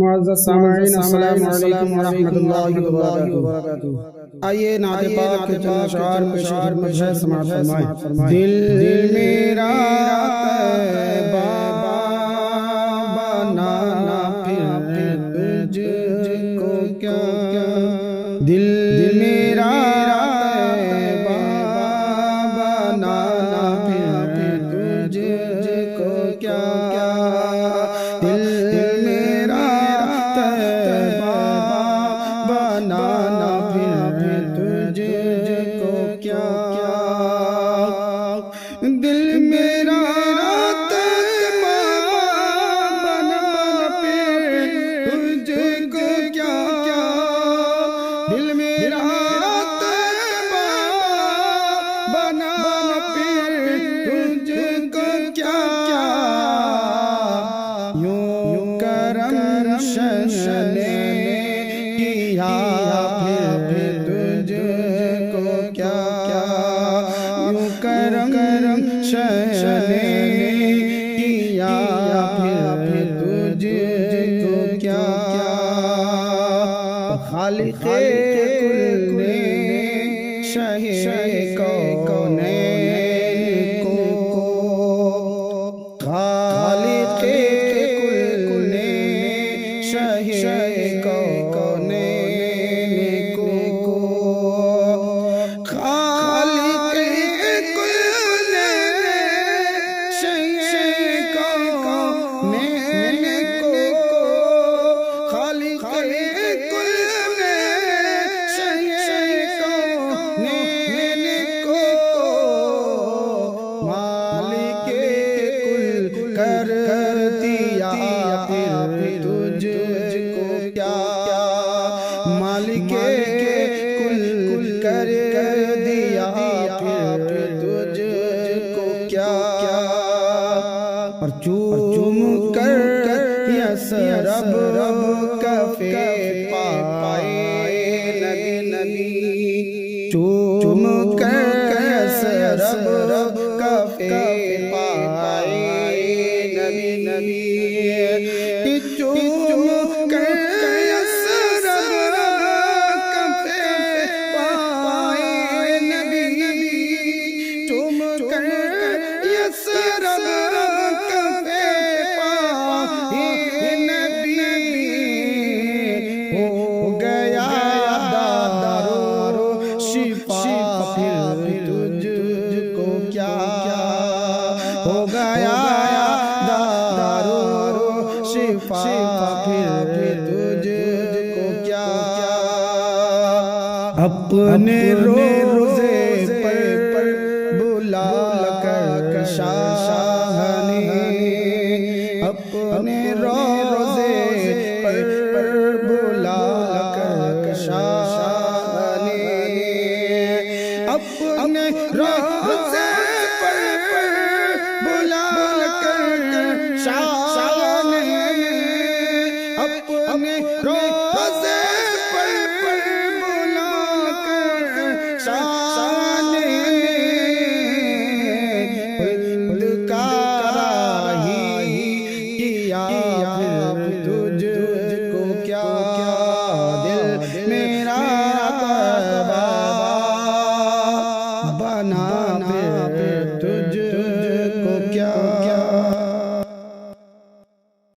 मुअज़्ज़ज़ सामईन अस्सलामु अलैकुम व रहमतुल्लाहि व बरकातुहू। आइए नाते पाक के चंद अशआर पेश खिदमत है, समाअत फरमाएं। दिल मेरा तैबा बनाना फिर तुझको क्या, दिल मेरा तैबा बनाना फिर तुझको क्या, दिल मेरा तैबा बनाना फिर तुझको क्या, दिल मेरा तैबा बनाना फिर तुझको क्या, दिल मेरा तैबा बनाना फिर तुझको क्या, यूं करम शने किया फिर तुझको क्या, यूं करम शने किया फिर तुझको क्या, खालिक़े कुल ने शहे कौनैन को, खालिक़े कुल ने शहे कौनैन को, खालिक़े कुल ने शहे कौनैन को, खालिक़े कुल ने शहे कौनैन को, मालिके कुल कर दिया फिर तुझको क्या, मालिके कुल कर दिया फिर तुझको क्या, और चूम कर यसरब कफे पाए नबी, चूम कर यसरब कफे पाए नबी, चूम कर यसरब कफे पाए नबी, चूम कर यसरब कफे पाए नबी, हो गया दारो शिफा फिर तुझको क्या, हो गया दारो शिफा फिर तुझको क्या, अपने रोज़े पर बुला कर शाह ने, अपने रोज़े पर बुला कर शाह ने, अपने रोज़े पर बुला कर शाह ने, अपने रोज़े पर बुला कर शाह ने, खुद का ही किया फिर तुझ